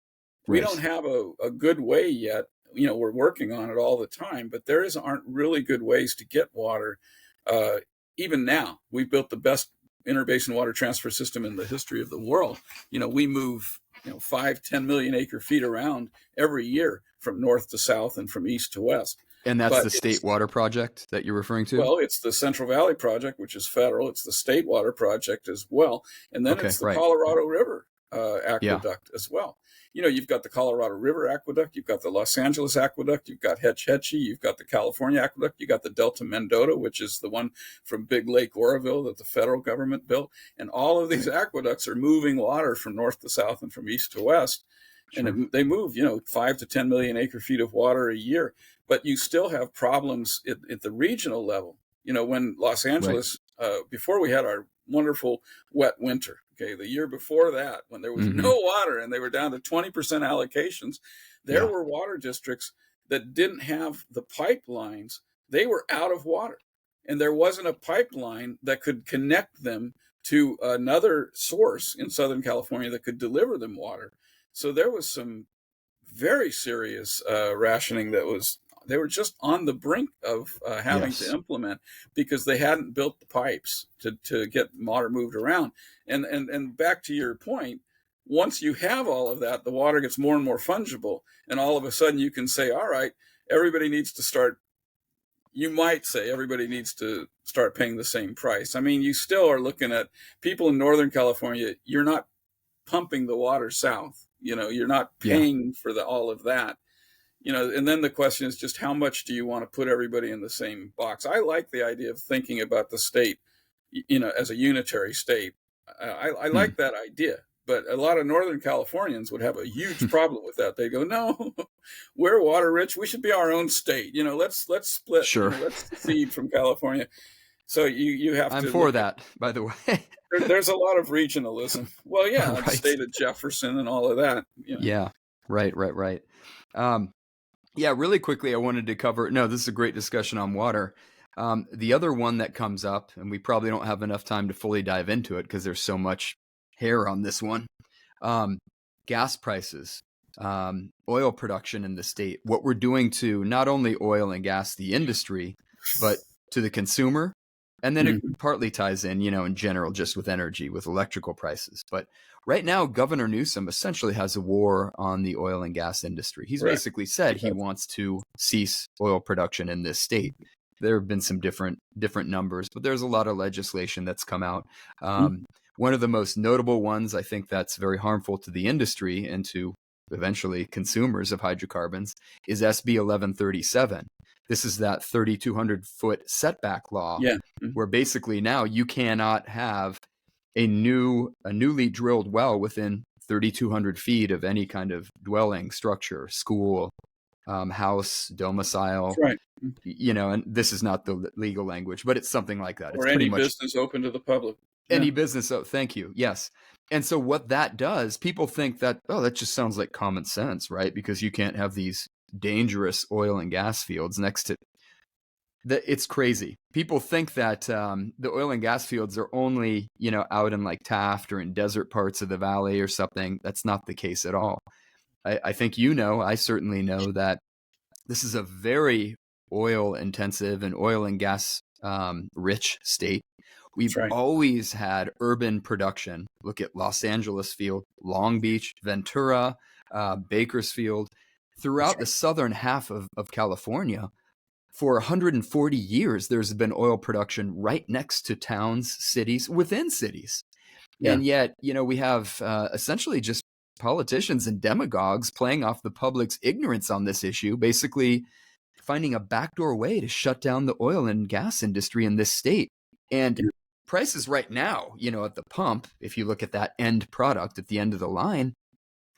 We don't Right. have a good way yet. We're working on it all the time, but aren't really good ways to get water. Uh, Even now, we've built the best interbasin water transfer system in the history of the world. We move 5-10 million acre feet around every year from north to south and from east to west. And that's But the state water project that you're referring to? it's the Central Valley Project, which is federal. It's the state water project as well. And then Okay, it's the right. Colorado River Yeah. aqueduct as well. You've got the Colorado River Aqueduct, you've got the Los Angeles Aqueduct, you've got Hetch Hetchy, you've got the California Aqueduct, you've got the Delta Mendota, which is the one from Big Lake Oroville that the federal government built. And all of these aqueducts are moving water from north to south and from east to west. Sure. And they move, 5 to 10 million acre feet of water a year. But you still have problems at the regional level. When Los Angeles, before we had our wonderful wet winter, the year before that, when there was no water and they were down to 20% allocations, there were water districts that didn't have the pipelines. They were out of water. And there wasn't a pipeline that could connect them to another source in Southern California that could deliver them water. So there was some very serious rationing they were just on the brink of having to implement because they hadn't built the pipes to get water moved around. And back to your point, once you have all of that, the water gets more and more fungible. And all of a sudden you can say, all right, you might say everybody needs to start paying the same price. I mean, you still are looking at people in Northern California, you're not pumping the water south. You're not paying for all of that. And then the question is just how much do you want to put everybody in the same box? I like the idea of thinking about the state, as a unitary state. I like that idea, but a lot of Northern Californians would have a huge problem with that. They go, no, we're water rich. We should be our own state. Let's split. Sure. Let's secede from California. So you have to. I'm for that, by the way. There's a lot of regionalism. Well, the state of Jefferson and all of that. Yeah, right. Really quickly, I wanted to cover. No, this is a great discussion on water. The other one that comes up, and we probably don't have enough time to fully dive into it because there's so much hair on this one. Gas prices, oil production in the state, what we're doing to not only oil and gas, the industry, but to the consumer. And then it partly ties in, in general, just with energy, with electrical prices. But right now, Governor Newsom essentially has a war on the oil and gas industry. He's basically said he wants to cease oil production in this state. There have been some different numbers, but there's a lot of legislation that's come out. One of the most notable ones, I think that's very harmful to the industry and to eventually consumers of hydrocarbons, is SB 1137. This is that 3,200-foot setback law, where basically now you cannot have a newly drilled well within 3,200 feet of any kind of dwelling structure, school, house, domicile. Right. And this is not the legal language, but it's something like that. Or it's any business open to the public. Any business. Oh, thank you. Yes. And so what that does, people think that, that just sounds like common sense, right? Because you can't have these dangerous oil and gas fields next to that. It's crazy. People think that the oil and gas fields are only, out in like Taft or in desert parts of the valley or something. That's not the case at all. I think, I certainly know that this is a very oil intensive and oil and gas rich state. We've always had urban production. Look at Los Angeles Field, Long Beach, Ventura, Bakersfield, throughout the southern half of California. For 140 years, there's been oil production right next to towns, cities, within cities. Yeah. And yet, we have essentially just politicians and demagogues playing off the public's ignorance on this issue, basically finding a backdoor way to shut down the oil and gas industry in this state. And prices right now, at the pump, if you look at that end product at the end of the line,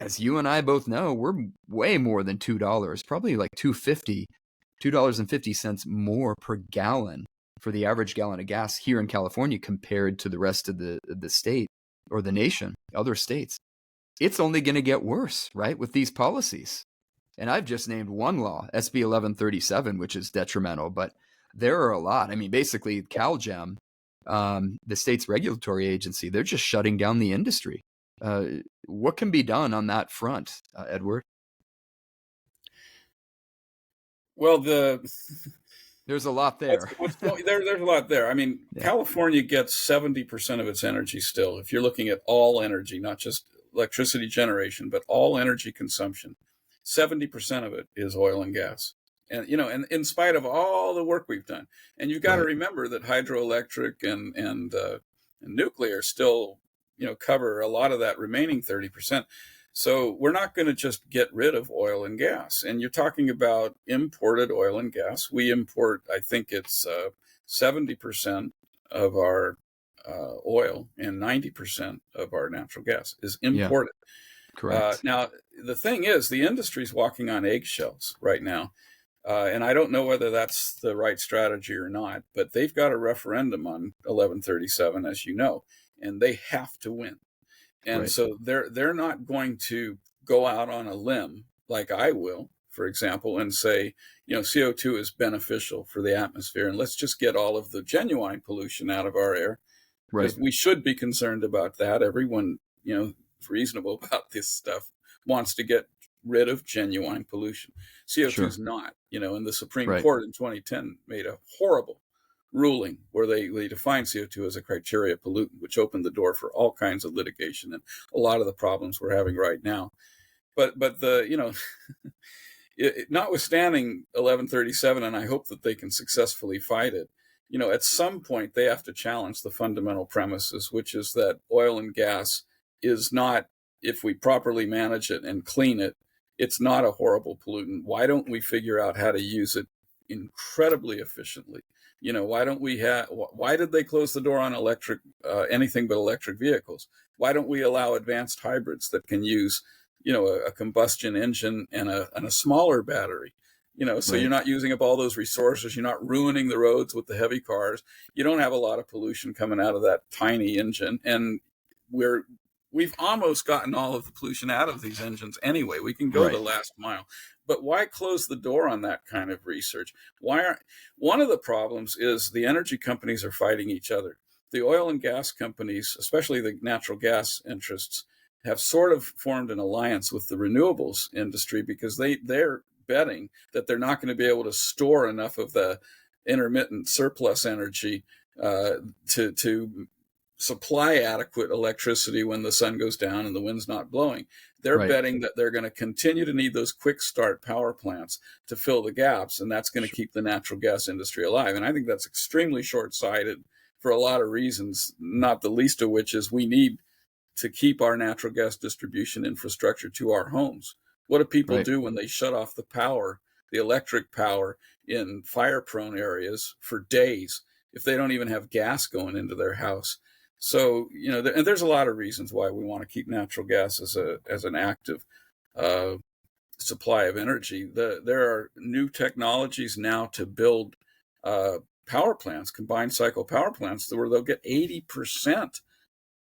as you and I both know, we're way more than $2, probably like $2.50 more per gallon for the average gallon of gas here in California compared to the rest of the state or the nation, other states. It's only going to get worse, right, with these policies. And I've just named one law, SB 1137, which is detrimental, but there are a lot. I mean, basically, CalGEM, the state's regulatory agency, they're just shutting down the industry. What can be done on that front, Edward? Well, there's a lot there. There's a lot there. I mean, California gets 70% of its energy still. If you're looking at all energy, not just electricity generation, but all energy consumption, 70% of it is oil and gas. And, and in spite of all the work we've done, and you've got to remember that hydroelectric and nuclear still cover a lot of that remaining 30%. So we're not going to just get rid of oil and gas. And you're talking about imported oil and gas. We import, I think it's 70% of our oil and 90% of our natural gas is imported. Correct. Now, the thing is, the industry's walking on eggshells right now. And I don't know whether that's the right strategy or not, but they've got a referendum on 1137, as you know, and they have to win. And so they're not going to go out on a limb like I will, for example, and say, CO2 is beneficial for the atmosphere, and let's just get all of the genuine pollution out of our air. Because we should be concerned about that. Everyone, reasonable about this stuff wants to get rid of genuine pollution. CO2 is not, and the Supreme Court in 2010 made a horrible ruling where they defined CO2 as a criteria pollutant, which opened the door for all kinds of litigation and a lot of the problems we're having right now. But the, notwithstanding 1137, and I hope that they can successfully fight it, at some point they have to challenge the fundamental premises, which is that oil and gas is not, if we properly manage it and clean it, it's not a horrible pollutant. Why don't we figure out how to use it incredibly efficiently? Why did they close the door on electric, anything but electric vehicles? Why don't we allow advanced hybrids that can use, a combustion engine and a smaller battery? So you're not using up all those resources. You're not ruining the roads with the heavy cars. You don't have a lot of pollution coming out of that tiny engine. And we've almost gotten all of the pollution out of these engines anyway. We can go the last mile. But why close the door on that kind of research? One of the problems is the energy companies are fighting each other. The oil and gas companies, especially the natural gas interests, have sort of formed an alliance with the renewables industry because they're betting that they're not going to be able to store enough of the intermittent surplus energy to supply adequate electricity when the sun goes down and the wind's not blowing. They're betting that they're going to continue to need those quick start power plants to fill the gaps, and that's going to keep the natural gas industry alive. And I think that's extremely short-sighted for a lot of reasons, not the least of which is we need to keep our natural gas distribution infrastructure to our homes. What do people do when they shut off the power, the electric power in fire-prone areas for days if they don't even have gas going into their house? So, and there's a lot of reasons why we want to keep natural gas as an active supply of energy. There are new technologies now to build power plants, combined cycle power plants, where they'll get 80%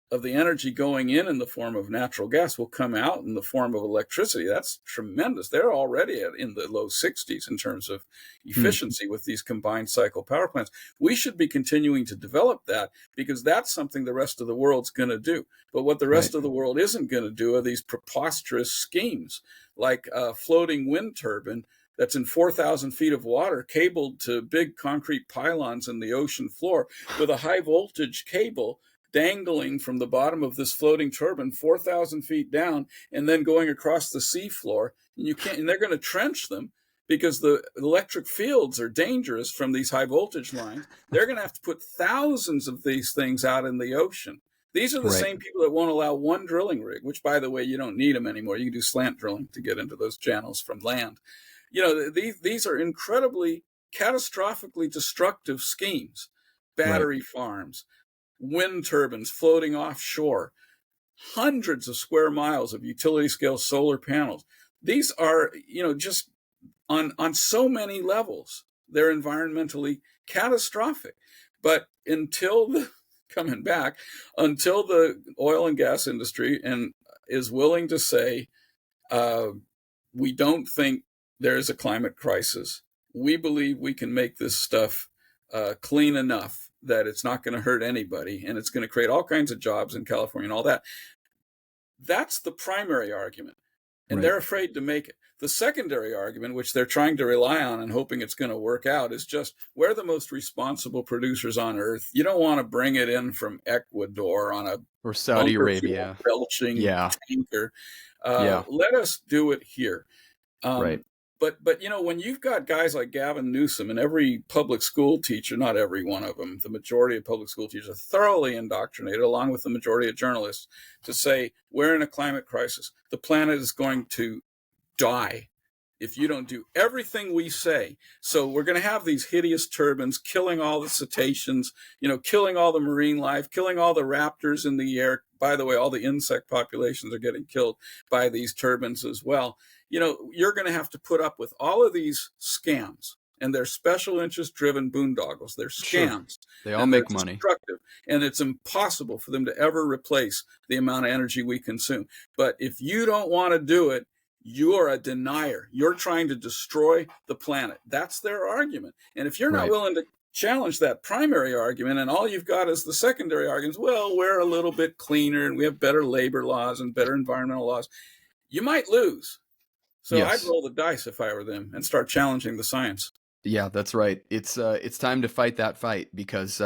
of the energy going in the form of natural gas will come out in the form of electricity. That's tremendous. They're already in the low 60s in terms of efficiency with these combined cycle power plants. We should be continuing to develop that because that's something the rest of the world's going to do. But what the rest of the world isn't going to do are these preposterous schemes like a floating wind turbine that's in 4,000 feet of water, cabled to big concrete pylons in the ocean floor with a high voltage cable dangling from the bottom of this floating turbine 4,000 feet down and then going across the seafloor. And they're going to trench them because the electric fields are dangerous from these high voltage lines. They're going to have to put thousands of these things out in the ocean. These are the same people that won't allow one drilling rig, which, by the way, you don't need them anymore. You can do slant drilling to get into those channels from land. These are incredibly catastrophically destructive schemes. Battery farms, wind turbines floating offshore, hundreds of square miles of utility scale solar panels. These are, just on so many levels, they're environmentally catastrophic. But until the oil and gas industry is willing to say, we don't think there's a climate crisis. We believe we can make this stuff clean enough that it's not going to hurt anybody and it's going to create all kinds of jobs in California and all that. That's the primary argument. And they're afraid to make it. The secondary argument, which they're trying to rely on and hoping it's going to work out, is just we're the most responsible producers on earth. You don't want to bring it in from Ecuador on a or Saudi Arabia belching tanker. Let us do it here. But when you've got guys like Gavin Newsom and every public school teacher, not every one of them, the majority of public school teachers are thoroughly indoctrinated, along with the majority of journalists, to say we're in a climate crisis. The planet is going to die if you don't do everything we say. So we're going to have these hideous turbines killing all the cetaceans, killing all the marine life, killing all the raptors in the air. By the way, all the insect populations are getting killed by these turbines as well. You're going to have to put up with all of these scams, and they're special interest driven boondoggles. They're Sure. scams. They all and make they're money. destructive, and it's impossible for them to ever replace the amount of energy we consume. But if you don't want to do it, you are a denier. You're trying to destroy the planet. That's their argument. And if you're not Right. willing to challenge that primary argument, and all you've got is the secondary arguments, well, we're a little bit cleaner and we have better labor laws and better environmental laws, you might lose. So Yes. I'd roll the dice if I were them and start challenging the science. Yeah, that's right. It's time to fight that fight, because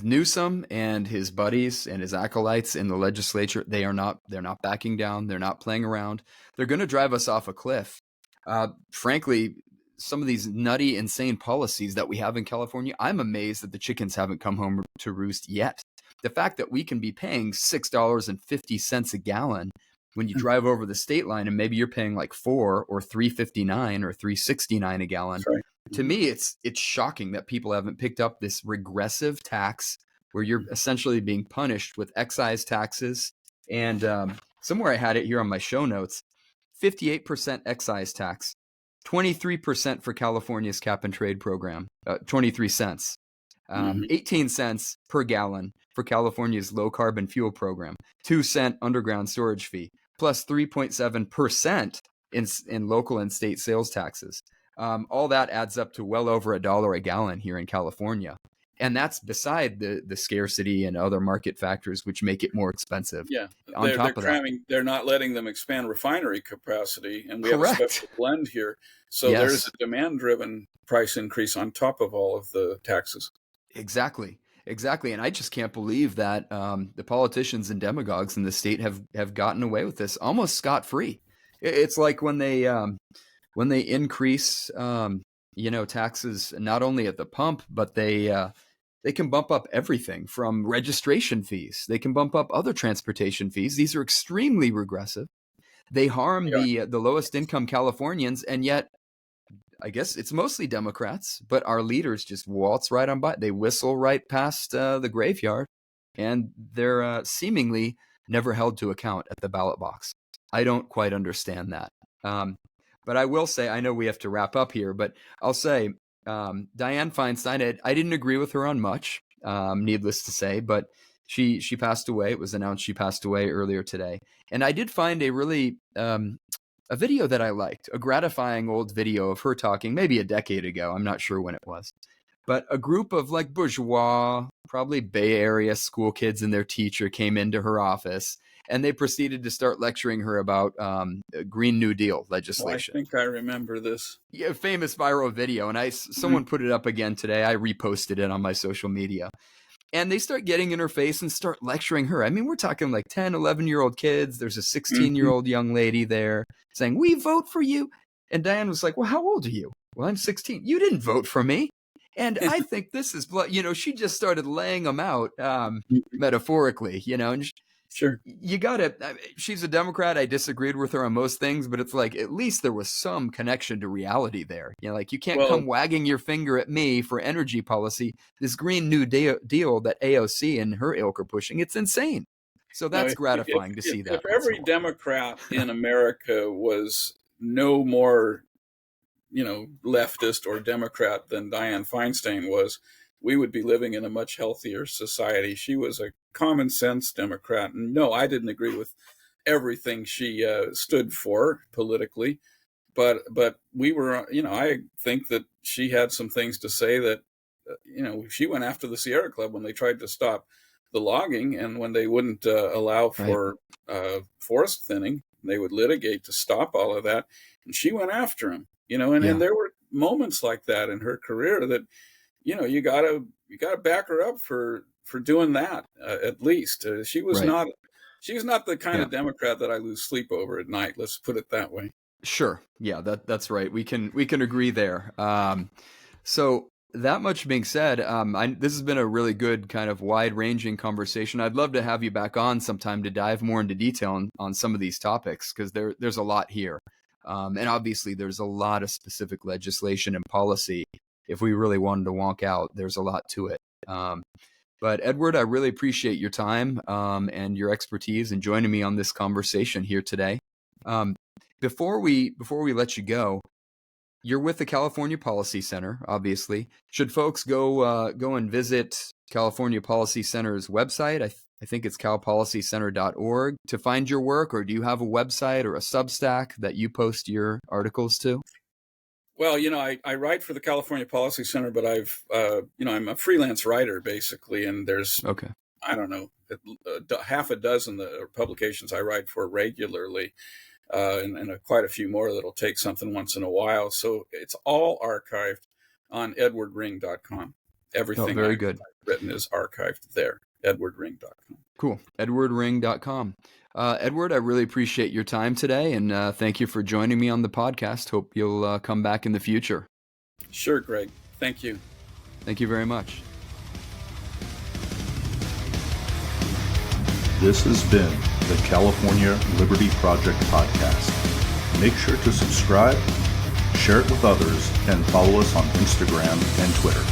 Newsom and his buddies and his acolytes in the legislature, they're not backing down. They're not playing around. They're going to drive us off a cliff. Frankly, some of these nutty, insane policies that we have in California, I'm amazed that the chickens haven't come home to roost yet. The fact that we can be paying $6.50 a gallon when you drive over the state line, and maybe you're paying like $4 or $3.59 or $3.69 a gallon. That's right. To me, it's shocking that people haven't picked up this regressive tax where you're essentially being punished with excise taxes. And somewhere I had it here on my show notes, 58% excise tax, 23% for California's cap and trade program, 23 cents, 18 cents per gallon for California's low carbon fuel program, 2-cent underground storage fee, plus 3.7% in local and state sales taxes. All that adds up to well over $1 a gallon here in California. And that's beside the scarcity and other market factors which make it more expensive. Yeah, On they're top of cramming. They're not letting them expand refinery capacity, and we Correct. have a special blend here. So Yes. there's a demand-driven price increase on top of all of the taxes. Exactly. And I just can't believe that the politicians and demagogues in the state have gotten away with this almost scot-free. It's like when they increase taxes not only at the pump, but they can bump up everything from registration fees. They can bump up other transportation fees. These are extremely regressive. They harm the lowest income Californians, and yet I guess it's mostly Democrats, but our leaders just waltz right on by. They whistle right past the graveyard, and they're seemingly never held to account at the ballot box. I don't quite understand that. But I will say, I know we have to wrap up here, but I'll say Dianne Feinstein, I didn't agree with her on much, needless to say, but she passed away. It was announced she passed away earlier today. And I did find a really a video that I liked, a gratifying old video of her talking maybe a decade ago. I'm not sure when it was. But a group of like bourgeois, probably Bay Area school kids and their teacher came into her office, and they proceeded to start lecturing her about Green New Deal legislation. Well, I think I remember this. Yeah, famous viral video. And someone put it up again today. I reposted it on my social media. And they start getting in her face and start lecturing her. I mean, we're talking like 10, 11-year-old kids. There's a 16-year-old young lady there saying, "We vote for you." And Diane was like, "Well, how old are you?" "Well, I'm 16. "You didn't vote for me." And I think this is, she just started laying them out metaphorically, and Sure. you gotta, she's a Democrat. I disagreed with her on most things, but it's like, at least there was some connection to reality there. Like, you can't come wagging your finger at me for energy policy. This Green New Deal that AOC and her ilk are pushing, it's insane. So that's gratifying to see that. If every Democrat in America was no more, leftist or Democrat than Dianne Feinstein was, we would be living in a much healthier society. She was a common sense Democrat. And no, I didn't agree with everything she stood for politically, but we were, I think that she had some things to say that, she went after the Sierra Club when they tried to stop the logging, and when they wouldn't allow for forest thinning, they would litigate to stop all of that. And she went after him, and there were moments like that in her career that, you gotta back her up for doing that. At least she was not the kind of Democrat that I lose sleep over at night. Let's put it that way. Sure. Yeah, that's right. We can agree there. So that much being said, this has been a really good kind of wide-ranging conversation. I'd love to have you back on sometime to dive more into detail on some of these topics because there's a lot here, and obviously there's a lot of specific legislation and policy. If we really wanted to wonk out, there's a lot to it. But Edward, I really appreciate your time and your expertise and joining me on this conversation here today. Um, before we let you go, you're with the California Policy Center, obviously. Should folks go and visit California Policy Center's website? I think it's calpolicycenter.org to find your work, or do you have a website or a Substack that you post your articles to? Well, I write for the California Policy Center, but I'm a freelance writer basically, and there's, Okay. I don't know, half a dozen publications I write for regularly, and quite a few more that'll take something once in a while. So it's all archived on edwardring.com. Everything very I've good. written is archived there, edwardring.com. Cool. edwardring.com. Edward, I really appreciate your time today, and thank you for joining me on the podcast. Hope you'll come back in the future. Sure, Greg. Thank you. Thank you very much. This has been the California Liberty Project podcast. Make sure to subscribe, share it with others, and follow us on Instagram and Twitter.